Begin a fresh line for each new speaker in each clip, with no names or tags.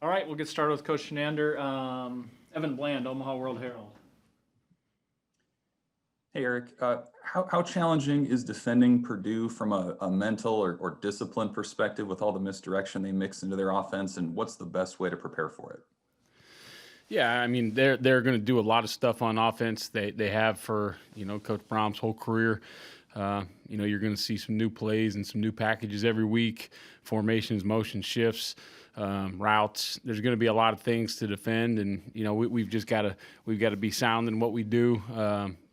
All right, we'll get started with Coach Chinander. Evan Bland, Omaha World Herald.
Hey, Erik, how challenging is defending Purdue from a mental or discipline perspective with all the misdirection they mix into their offense, and what's the best way to prepare for it?
Yeah, I mean, they're going to do a lot of stuff on offense. They have for, Coach Brom's whole career. You're going to see some new plays and some new packages every week, formations, motion shifts, routes. There's going to be a lot of things to defend, and we've got to be sound in what we do.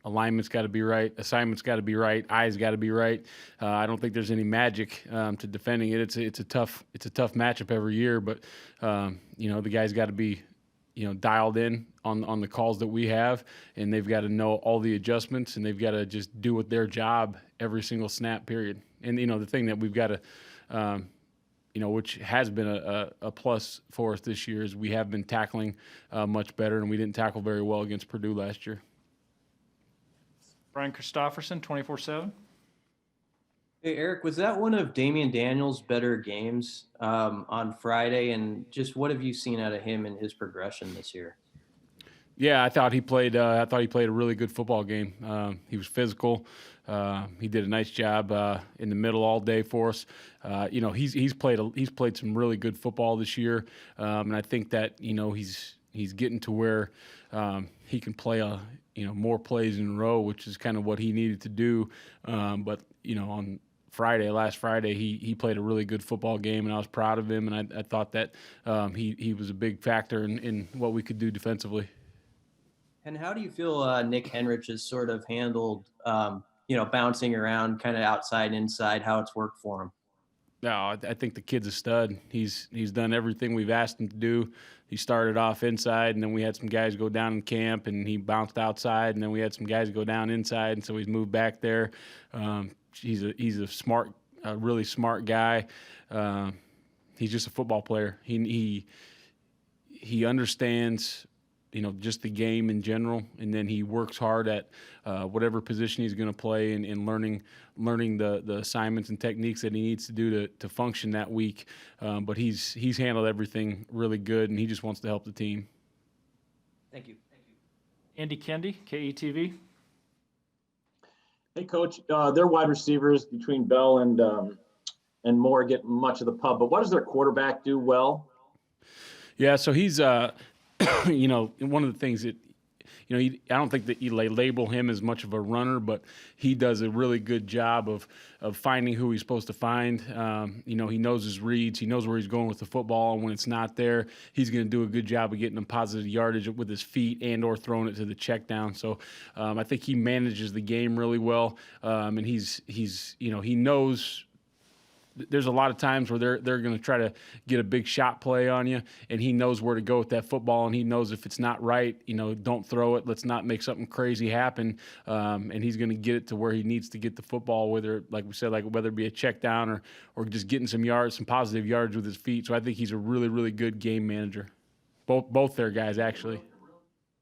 Alignment's got to be right. Assignment's got to be right. Eyes got to be right. I don't think there's any magic to defending it. It's a tough matchup every year, but the guys got to be dialed in on the calls that we have, and they've got to know all the adjustments, and they've got to just do their job every single snap period. And the thing that we've got to which has been a plus for us this year is we have been tackling much better, and we didn't tackle very well against Purdue last year.
Brian Christopherson, 24/7.
Hey, Erik, was that one of Damian Daniels' better games on Friday? And just what have you seen out of him and his progression this year?
Yeah, I thought he played a really good football game. He was physical. He did a nice job in the middle all day for us. He's played some really good football this year, and I think that he's getting to where he can play more plays in a row, which is kind of what he needed to do. But on last Friday, he played a really good football game, and I was proud of him. And I thought that he was a big factor in what we could do defensively.
And how do you feel Nick Henrich has sort of handled, bouncing around kind of outside, inside, how it's worked for him?
No, I think the kid's a stud. He's done everything we've asked him to do. He started off inside, and then we had some guys go down in camp, and he bounced outside, and then we had some guys go down inside, and so he's moved back there. He's a really smart guy. He's just a football player. He understands just the game in general, and then he works hard at whatever position he's going to play and learning the assignments and techniques that he needs to do to function that week. But he's handled everything really good, and he just wants to help the team.
Thank you.
Andy Kendi, KETV.
Hey, Coach, their wide receivers between Bell and Moore get much of the pub, but what does their quarterback do well?
Yeah, so he's one of the things that, I don't think that you label him as much of a runner, but he does a really good job of finding who he's supposed to find. He knows his reads. He knows where he's going with the football, and when it's not there, he's going to do a good job of getting him positive yardage with his feet and or throwing it to the check down. So I think he manages the game really well, and he knows. There's a lot of times where they're going to try to get a big shot play on you, and he knows where to go with that football, and he knows if it's not right, don't throw it. Let's not make something crazy happen, and he's going to get it to where he needs to get the football, whether it be a check down or just getting some positive yards with his feet. So I think he's a really, really good game manager. Both their guys, actually.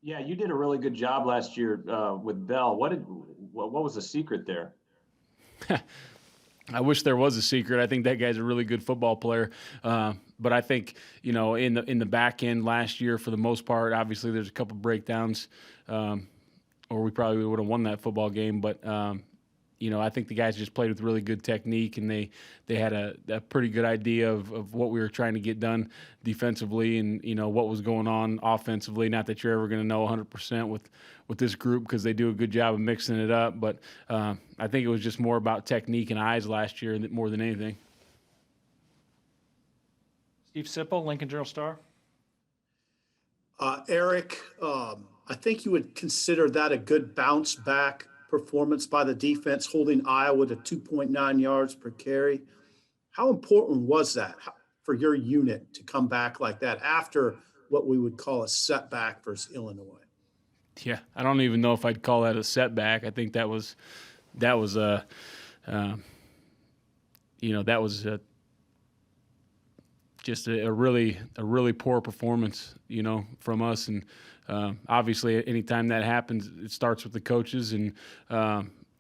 Yeah, you did a really good job last year with Bell. What was the secret there?
I wish there was a secret. I think that guy's a really good football player. But I think, in the back end last year, for the most part, obviously there's a couple breakdowns, or we probably would have won that football game. But, I think the guys just played with really good technique, and they had a pretty good idea of what we were trying to get done defensively and, what was going on offensively. Not that you're ever going to know 100% with this group because they do a good job of mixing it up. But I think it was just more about technique and eyes last year more than anything.
Steve Sipple, Lincoln Journal-Star.
Erik, I think you would consider that a good bounce back performance by the defense, holding Iowa to 2.9 yards per carry. How important was that for your unit to come back like that after what we would call a setback versus Illinois?
Yeah, I don't even know if I'd call that a setback. I think that was just a really poor performance, from us. And obviously, anytime that happens, it starts with the coaches, and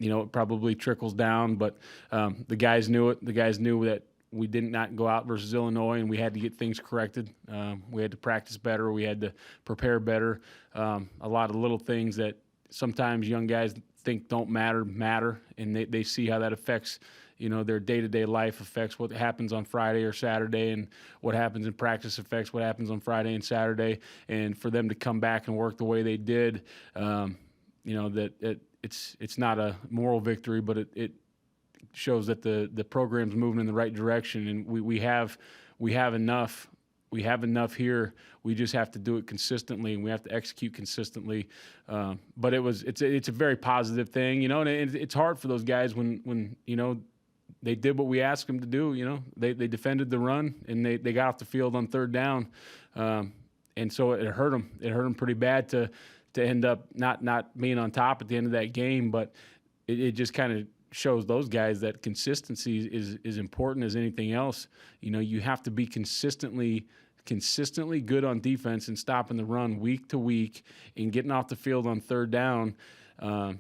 it probably trickles down. But the guys knew it. The guys knew that we did not go out versus Illinois, and we had to get things corrected. We had to practice better. We had to prepare better. A lot of little things that sometimes young guys think don't matter, and they see how that affects, their day-to-day life, affects what happens on Friday or Saturday, and what happens in practice affects what happens on Friday and Saturday. And for them to come back and work the way they did, it's not a moral victory, but it shows that the program's moving in the right direction, and we have enough. We have enough here. We just have to do it consistently, and we have to execute consistently. But it's a very positive thing, and it's hard for those guys when they did what we asked them to do. They defended the run, and they got off the field on third down, and so it hurt them. It hurt them pretty bad to end up not being on top at the end of that game. But it just kind of shows those guys that consistency is important as anything else. You have to be consistently good on defense and stopping the run week to week and getting off the field on third down. And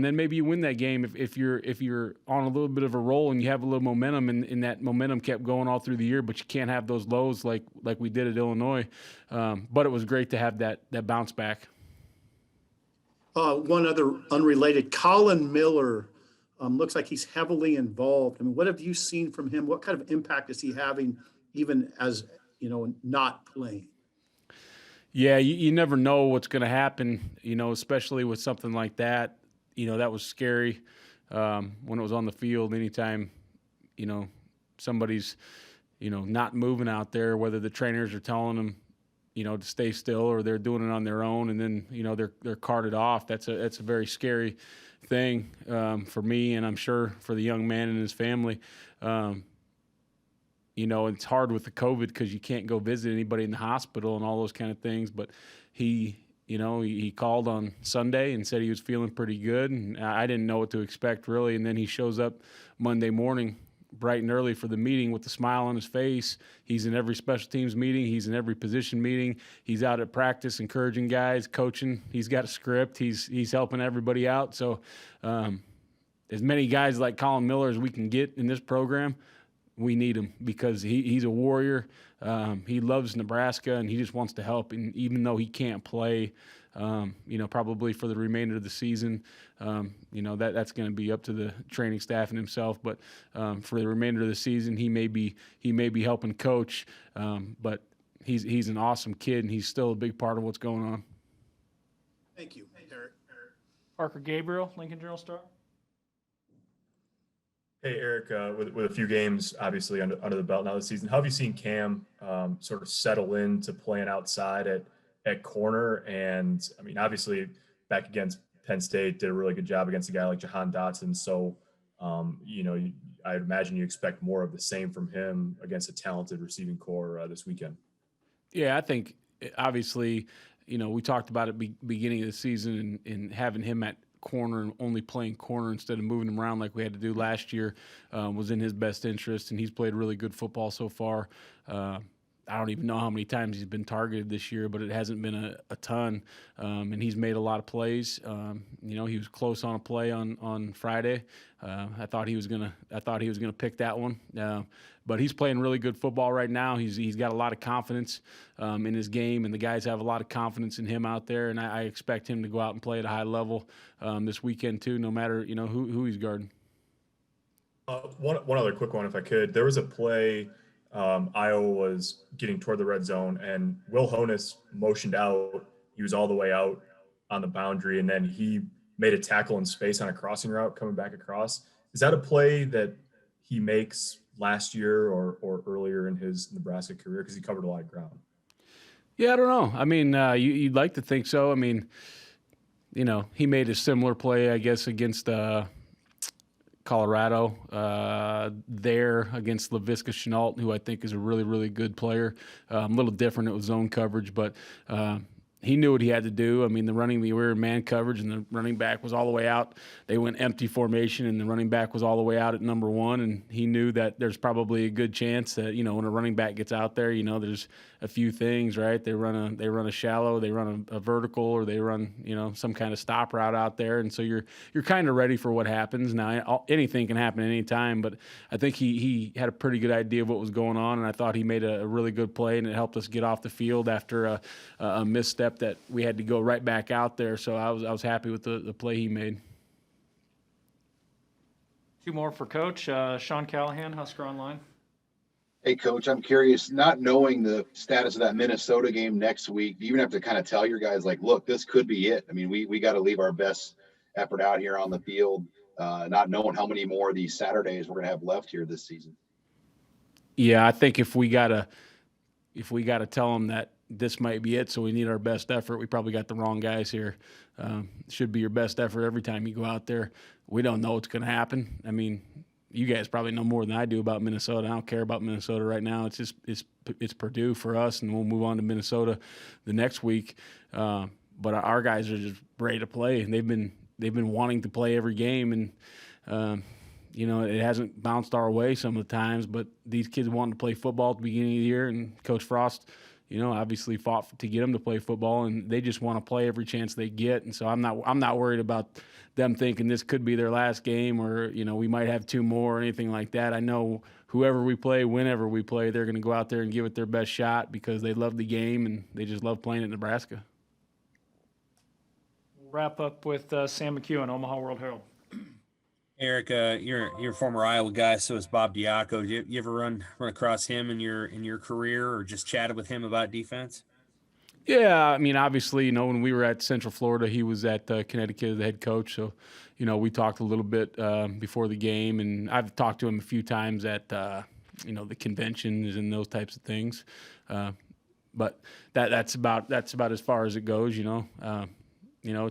then maybe you win that game if you're on a little bit of a roll and you have a little momentum, and that momentum kept going all through the year, but you can't have those lows like we did at Illinois. But it was great to have that bounce back.
One other unrelated, Colin Miller, looks like he's heavily involved. I mean, what have you seen from him? What kind of impact is he having, even as, not playing?
Yeah, you never know what's going to happen, especially with something like that. That was scary when it was on the field. Anytime, somebody's, not moving out there, whether the trainers are telling them, to stay still, or they're doing it on their own, and then, they're carted off. That's a very scary thing for me, and I'm sure for the young man and his family. It's hard with the COVID because you can't go visit anybody in the hospital and all those kind of things. But he called on Sunday and said he was feeling pretty good, and I didn't know what to expect really. And then he shows up Monday morning bright and early for the meeting with a smile on his face. He's in every special teams meeting. He's in every position meeting. He's out at practice encouraging guys, coaching. He's got a script. He's helping everybody out. So as many guys like Colin Miller as we can get in this program, we need him because he's a warrior. He loves Nebraska, and he just wants to help. And even though he can't play, probably for the remainder of the season, that's going to be up to the training staff and himself. But for the remainder of the season, he may be helping coach. But he's an awesome kid, and he's still a big part of what's going on.
Thank you, Eric.
Parker Gabriel, Lincoln Journal-Star.
Hey, Eric, with a few games obviously under the belt now this season, how have you seen Cam sort of settle into playing outside at corner? And I mean, obviously back against Penn State, did a really good job against a guy like Jahan Dotson. So, I'd imagine you expect more of the same from him against a talented receiving core this weekend.
Yeah, I think obviously, we talked about it beginning of the season and having him at corner and only playing corner instead of moving him around like we had to do last year was in his best interest, and he's played really good football so far. I don't even know how many times he's been targeted this year, but it hasn't been a ton, and he's made a lot of plays. He was close on a play on Friday. I thought he was gonna pick that one, but he's playing really good football right now. He's got a lot of confidence in his game, and the guys have a lot of confidence in him out there. And I expect him to go out and play at a high level this weekend too, no matter who he's guarding.
One other quick one, if I could. There was a play. Iowa was getting toward the red zone, and Will Honus motioned out. He was all the way out on the boundary, and then he made a tackle in space on a crossing route coming back across. Is that a play that he makes last year or earlier in his Nebraska career? Because he covered a lot of ground.
Yeah, I don't know. I mean, you'd like to think so. I mean, he made a similar play, I guess, against Colorado there against Laviska Shenault, who I think is a really, really good player. A little different. It was zone coverage, but he knew what he had to do. I mean, we were in man coverage, and the running back was all the way out. They went empty formation, and the running back was all the way out at number one. And he knew that there's probably a good chance that, you know, when a running back gets out there, you know, there's a few things, right? They run a shallow, they run a vertical, or they run, you know, some kind of stop route out there. And so you're kind of ready for what happens. Now, anything can happen at any time, but I think he had a pretty good idea of what was going on, and I thought he made a really good play, and it helped us get off the field after a misstep that we had to go right back out there. So I was happy with the play he made.
Two more for Coach. Sean Callahan, Husker Online.
Hey, Coach, I'm curious, not knowing the status of that Minnesota game next week, do you even have to kind of tell your guys, like, look, this could be it? I mean, we got to leave our best effort out here on the field, not knowing how many more of these Saturdays we're going to have left here this season.
Yeah, I think if we gotta tell them that this might be it, so we need our best effort, we probably got the wrong guys here. Should be your best effort every time you go out there. We don't know what's going to happen. I mean, you guys probably know more than I do about Minnesota. I don't care about Minnesota right now. It's Purdue for us, and we'll move on to Minnesota the next week. But our guys are just ready to play, and they've been wanting to play every game, and you know, it hasn't bounced our way some of the times, but these kids wanted to play football at the beginning of the year, and Coach Frost, you know, obviously fought to get them to play football, and they just want to play every chance they get. And so I'm not worried about them thinking this could be their last game, or, you know, we might have two more or anything like that. I know whoever we play, whenever we play, they're going to go out there and give it their best shot because they love the game and they just love playing at Nebraska.
We'll wrap up with Sam McEwen, Omaha World Herald.
Erik, you're a former Iowa guy, so is Bob Diaco. You ever run across him in your career, or just chatted with him about defense?
Yeah, I mean, obviously, you know, when we were at Central Florida, he was at Connecticut as the head coach. So, you know, we talked a little bit before the game, and I've talked to him a few times at, you know, the conventions and those types of things. But that's about as far as it goes, you know. You know,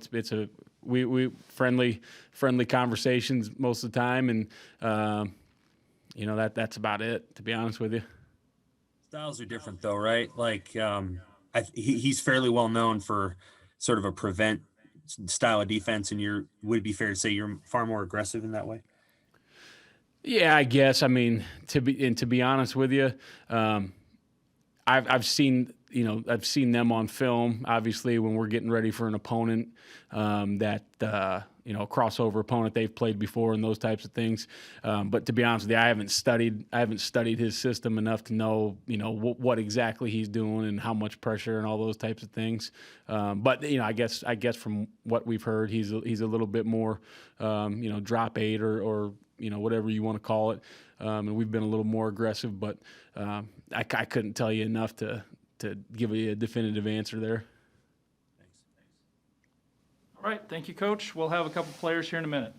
we friendly conversations most of the time, and you know, that's about it, to be honest with you.
Styles are different though, right? Like he's fairly well known for sort of a prevent style of defense, and would it be fair to say you're far more aggressive in that way?
Yeah, I guess. I mean, to be honest with you, I've seen them on film, obviously, when we're getting ready for an opponent that you know, a crossover opponent they've played before and those types of things. But to be honest with you, I haven't studied his system enough to know, you know, what exactly he's doing and how much pressure and all those types of things. But you know, I guess from what we've heard, he's a little bit more, you know, drop eight or you know, whatever you want to call it. And we've been a little more aggressive, but I couldn't tell you enough to give you a definitive answer there.
All right, thank you, Coach. We'll have a couple players here in a minute.